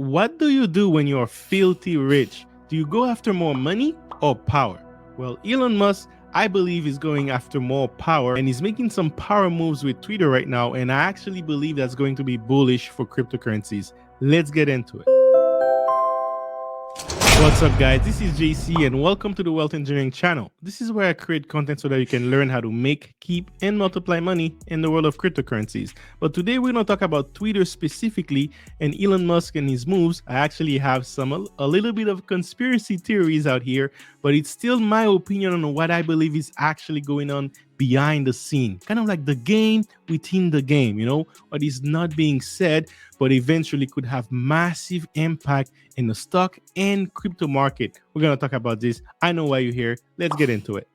What do you do when you're filthy rich? Do you go after more money or power? Well, Elon Musk, I believe, is going after more power, and he's making some power moves with Twitter right now, and I actually believe that's going to be bullish for cryptocurrencies. Let's get into it. What's up, guys? This is JC and welcome to the Wealth Engineering channel. This is where I create content so that you can learn how to make, keep, and multiply money in the world of cryptocurrencies. But today we're going to talk about Twitter specifically and Elon Musk and his moves. I actually have a little bit of conspiracy theories out here, but it's still my opinion on what I believe is actually going on behind the scene, kind of like the game within the game, what is not being said, but eventually could have massive impact in the stock and crypto market. We're going to talk about this. I know why you're here. Let's get into it.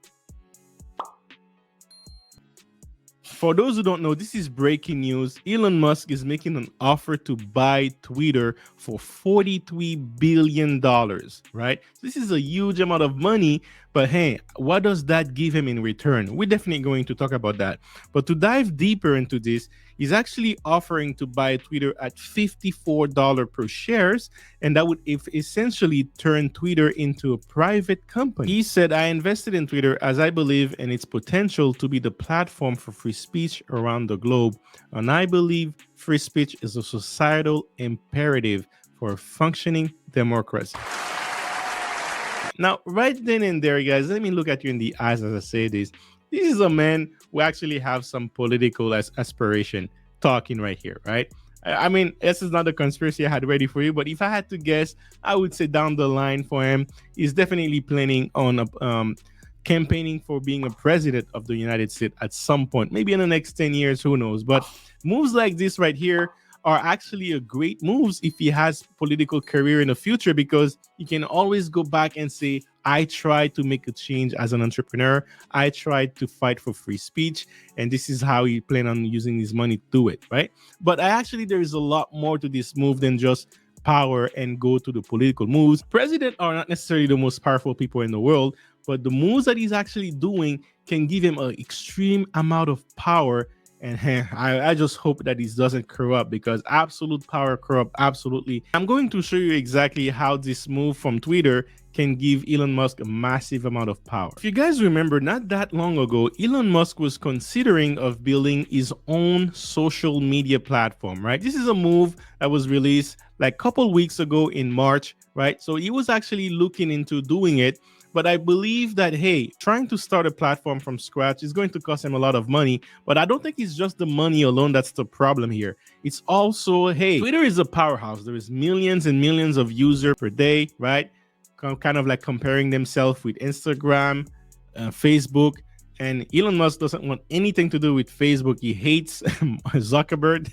For those who don't know, this is breaking news. Elon Musk is making an offer to buy Twitter for $43 billion, right? This is a huge amount of money, but hey, what does that give him in return? We're definitely going to talk about that. But to dive deeper into this, he's actually offering to buy Twitter at $54 per shares, and that would essentially turn Twitter into a private company. He said, I invested in Twitter as I believe in its potential to be the platform for free speech around the globe, and I believe free speech is a societal imperative for a functioning democracy. Now, right then and there, guys, let me look at you in the eyes as I say this. This is a man who actually have some political aspiration talking right here, right? I mean, this is not a conspiracy I had ready for you, but if I had to guess, I would say down the line for him, he's definitely planning on campaigning for being a president of the United States at some point, maybe in the next 10 years, who knows? But moves like this right here are actually a great moves if he has political career in the future, because you can always go back and say, I tried to make a change as an entrepreneur. I tried to fight for free speech, and this is how he planned on using his money to do it, right? But there is a lot more to this move than just power and go to the political moves. Presidents are not necessarily the most powerful people in the world, but the moves that he's actually doing can give him an extreme amount of power. And I just hope that this doesn't corrupt, because absolute power corrupt absolutely. I'm going to show you exactly how this move from Twitter can give Elon Musk a massive amount of power. If you guys remember, not that long ago, Elon Musk was considering of building his own social media platform, right? This is a move that was released like a couple weeks ago in March, right? So he was actually looking into doing it. But I believe that, hey, trying to start a platform from scratch is going to cost him a lot of money. But I don't think it's just the money alone that's the problem here. It's also, hey, Twitter is a powerhouse. There is millions and millions of users per day, right? Kind of like comparing themselves with Instagram, Facebook. And Elon Musk doesn't want anything to do with Facebook. He hates Zuckerberg.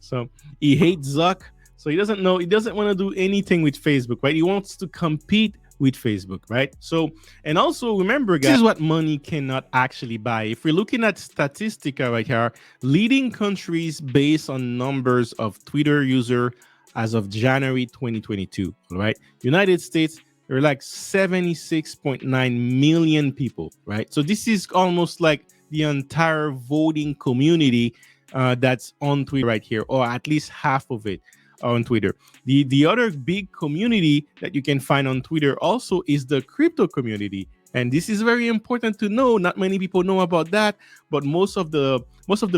So he hates Zuck. So he doesn't want to do anything with Facebook, right? He wants to compete with Facebook, right? So, and also remember, guys, this is what money cannot actually buy. If we're looking at Statistica right here, leading countries based on numbers of Twitter user as of January 2022, right? United States, there are like 76.9 million people, right? So this is almost like the entire voting community that's on Twitter right here, or at least half of it on Twitter. The other big community that you can find on Twitter also is the crypto community, and this is very important to know. Not many people know about that, but most of the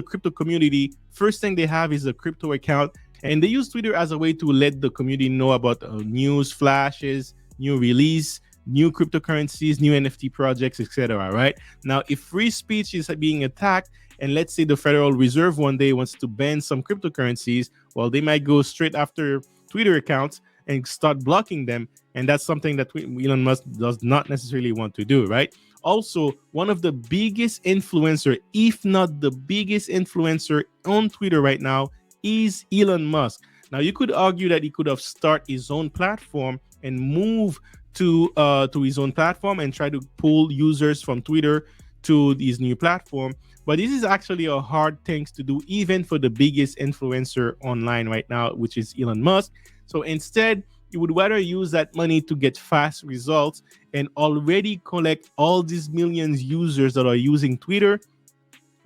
crypto community, first thing they have is a crypto account, and they use Twitter as a way to let the community know about news flashes, new release, new cryptocurrencies, new NFT projects, etc. Right now, if free speech is being attacked, and let's say the Federal Reserve one day wants to ban some cryptocurrencies, well, they might go straight after Twitter accounts and start blocking them. And that's something that Elon Musk does not necessarily want to do, right? Also, one of the biggest influencer, if not the biggest influencer on Twitter right now, is Elon Musk. Now, you could argue that he could have started his own platform and move to his own platform and try to pull users from Twitter to his new platform. But this is actually a hard thing to do, even for the biggest influencer online right now, which is Elon Musk. So instead, you would rather use that money to get fast results and already collect all these millions users that are using Twitter,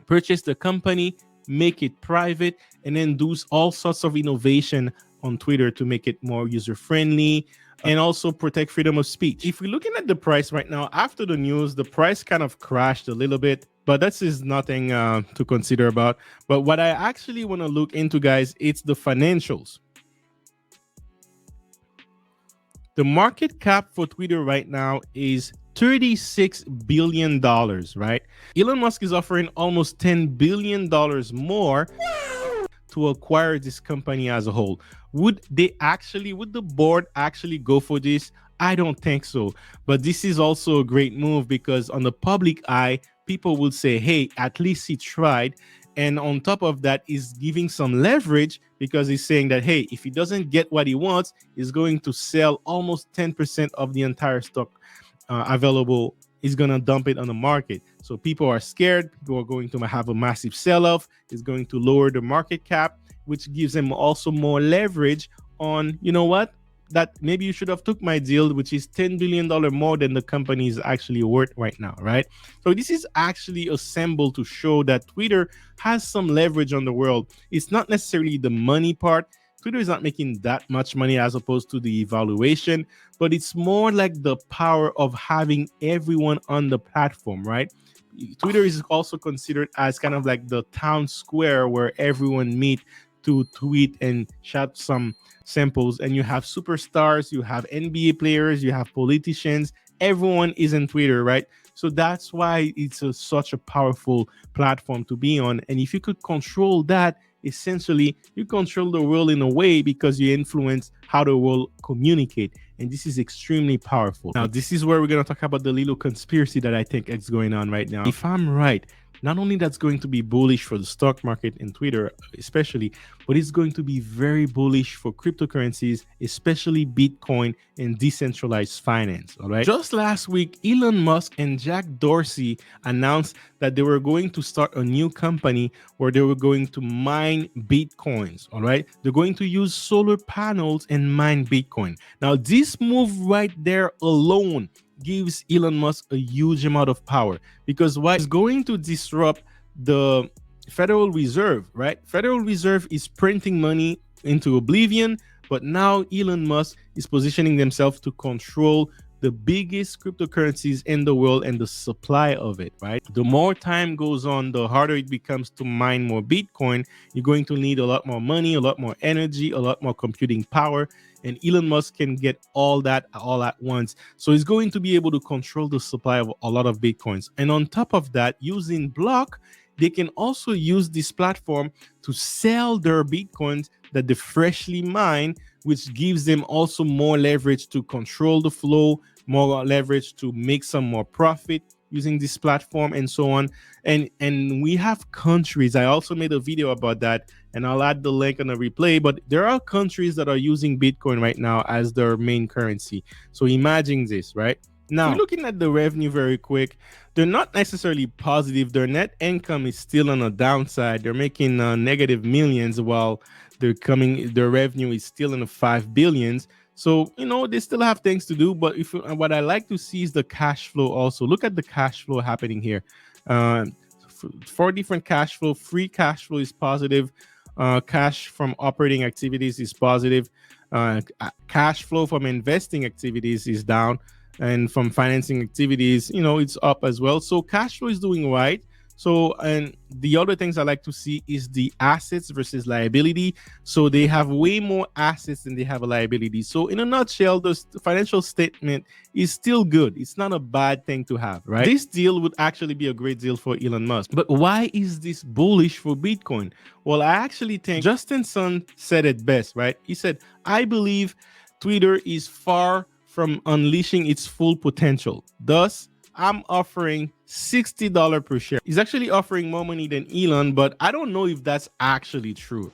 purchase the company, make it private, and then do all sorts of innovation on Twitter to make it more user friendly and also protect freedom of speech. If we're looking at the price right now, after the news, the price kind of crashed a little bit, but that is nothing to consider about. But what I actually want to look into, guys, it's the financials. The market cap for Twitter right now is $36 billion, right? Elon Musk is offering almost $10 billion more to acquire this company as a whole. Would the board actually go for this? I don't think so. But this is also a great move because on the public eye, people will say, hey, at least he tried. And on top of that, is giving some leverage because he's saying that, hey, if he doesn't get what he wants, he's going to sell almost 10% of the entire stock available. He's going to dump it on the market. So people are scared. People are going to have a massive sell-off. It's going to lower the market cap, which gives them also more leverage on, you know what, that maybe you should have took my deal, which is $10 billion more than the company is actually worth right now, right? So this is actually a symbol to show that Twitter has some leverage on the world. It's not necessarily the money part. Twitter is not making that much money as opposed to the evaluation, but it's more like the power of having everyone on the platform, right? Twitter is also considered as kind of like the town square where everyone meet to tweet and shout some samples, and you have superstars, you have NBA players, you have politicians, everyone is in Twitter, right? So that's why it's such a powerful platform to be on. And if you could control that, essentially you control the world in a way because you influence how the world communicate. And this is extremely powerful. Now, this is where we're going to talk about the little conspiracy that I think is going on right now. If I'm right, not only that's going to be bullish for the stock market and Twitter especially, but it's going to be very bullish for cryptocurrencies, especially Bitcoin and decentralized finance. All right. Just last week, Elon Musk and Jack Dorsey announced that they were going to start a new company where they were going to mine Bitcoins. All right. They're going to use solar panels and mine Bitcoin. Now, this move right there alone gives Elon Musk a huge amount of power because what is going to disrupt the Federal Reserve, right? Federal Reserve is printing money into oblivion, but now Elon Musk is positioning themselves to control the biggest cryptocurrencies in the world and the supply of it, right? The more time goes on, the harder it becomes to mine more Bitcoin. You're going to need a lot more money, a lot more energy, a lot more computing power, and Elon Musk can get all that all at once. So he's going to be able to control the supply of a lot of Bitcoins. And on top of that, using Block, they can also use this platform to sell their Bitcoins that they freshly mine, which gives them also more leverage to control the flow, more leverage to make some more profit using this platform and so on. And we have countries, I also made a video about that and I'll add the link on the replay, but there are countries that are using Bitcoin right now as their main currency. So imagine this, right? Now, we're looking at the revenue very quick. They're not necessarily positive. Their net income is still on a downside. They're making negative millions while their revenue is still in the 5 billions. So, you know, they still have things to do. But what I like to see is the cash flow also. Look at the cash flow happening here. 4 different cash flow. Free cash flow is positive. Cash from operating activities is positive. Cash flow from investing activities is down. And from financing activities, you know, it's up as well. So cash flow is doing right. So, and the other things I like to see is the assets versus liability. So they have way more assets than they have a liability. So in a nutshell, the financial statement is still good. It's not a bad thing to have, right? This deal would actually be a great deal for Elon Musk. But why is this bullish for Bitcoin? Well, I actually think Justin Sun said it best, right? He said, I believe Twitter is far from unleashing its full potential. Thus, I'm offering $60 per share. He's actually offering more money than Elon, but I don't know if that's actually true.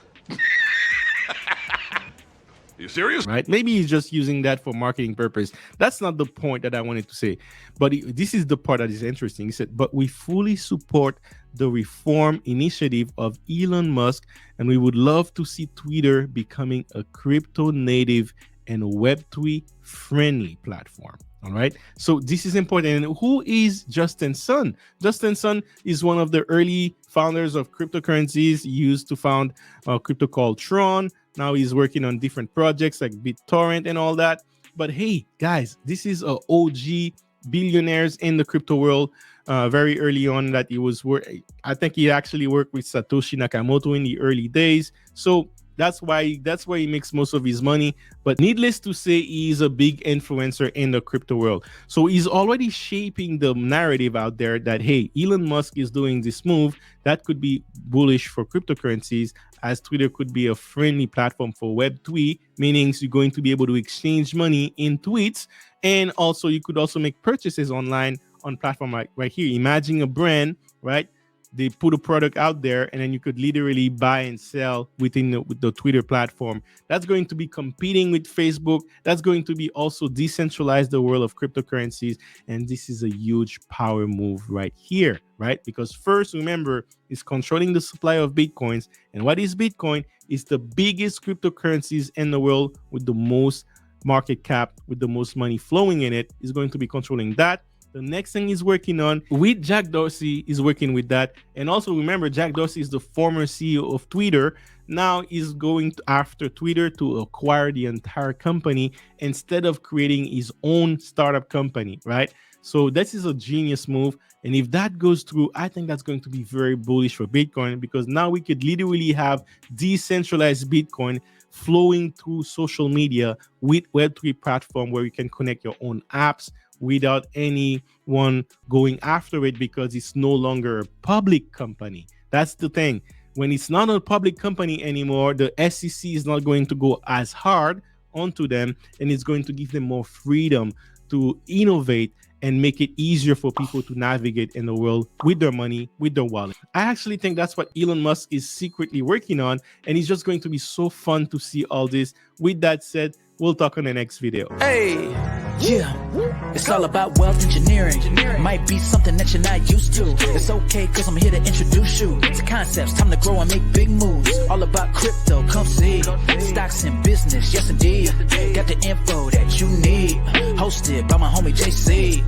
You serious? Right? Maybe he's just using that for marketing purpose. That's not the point that I wanted to say. But this is the part that is interesting. He said, but we fully support the reform initiative of Elon Musk, and we would love to see Twitter becoming a crypto native and a Web3 friendly platform. All right. So this is important. And who is Justin Sun? Justin Sun is one of the early founders of cryptocurrencies. He used to found a crypto called Tron. Now he's working on different projects like BitTorrent and all that. But hey, guys, this is a OG billionaires in the crypto world. Very early on that he was I think he actually worked with Satoshi Nakamoto in the early days. So that's why he makes most of his money. But needless to say, he's a big influencer in the crypto world. So he's already shaping the narrative out there that, hey, Elon Musk is doing this move that could be bullish for cryptocurrencies, as Twitter could be a friendly platform for Web3, meaning you're going to be able to exchange money in tweets. And also you could also make purchases online on platform right here. Imagine a brand, right? They put a product out there and then you could literally buy and sell within the Twitter platform. That's going to be competing with Facebook. That's going to be also decentralize the world of cryptocurrencies. And this is a huge power move right here, right? Because first, remember, it's controlling the supply of Bitcoins. And what is Bitcoin? It's the biggest cryptocurrencies in the world with the most market cap, with the most money flowing in it. Is going to be controlling that. The next thing he's working on with Jack Dorsey is working with that. And also remember, Jack Dorsey is the former CEO of Twitter. Now he's going after Twitter to acquire the entire company instead of creating his own startup company, right? So this is a genius move. And if that goes through, I think that's going to be very bullish for Bitcoin, because now we could literally have decentralized Bitcoin flowing through social media with Web3 platform where you can connect your own apps without anyone going after it, because it's no longer a public company. That's the thing. When it's not a public company anymore, the SEC is not going to go as hard onto them, and it's going to give them more freedom to innovate and make it easier for people to navigate in the world with their money, with their wallet. I actually think that's what Elon Musk is secretly working on, and it's just going to be so fun to see all this. With that said, we'll talk on the next video. Hey, yeah, it's all about wealth engineering. Might be something that you're not used to. It's okay, cause I'm here to introduce you to concepts. Time to grow and make big moves. All about crypto, come see. Stocks in business, yes indeed. Got the info that you need. Hosted by my homie JC.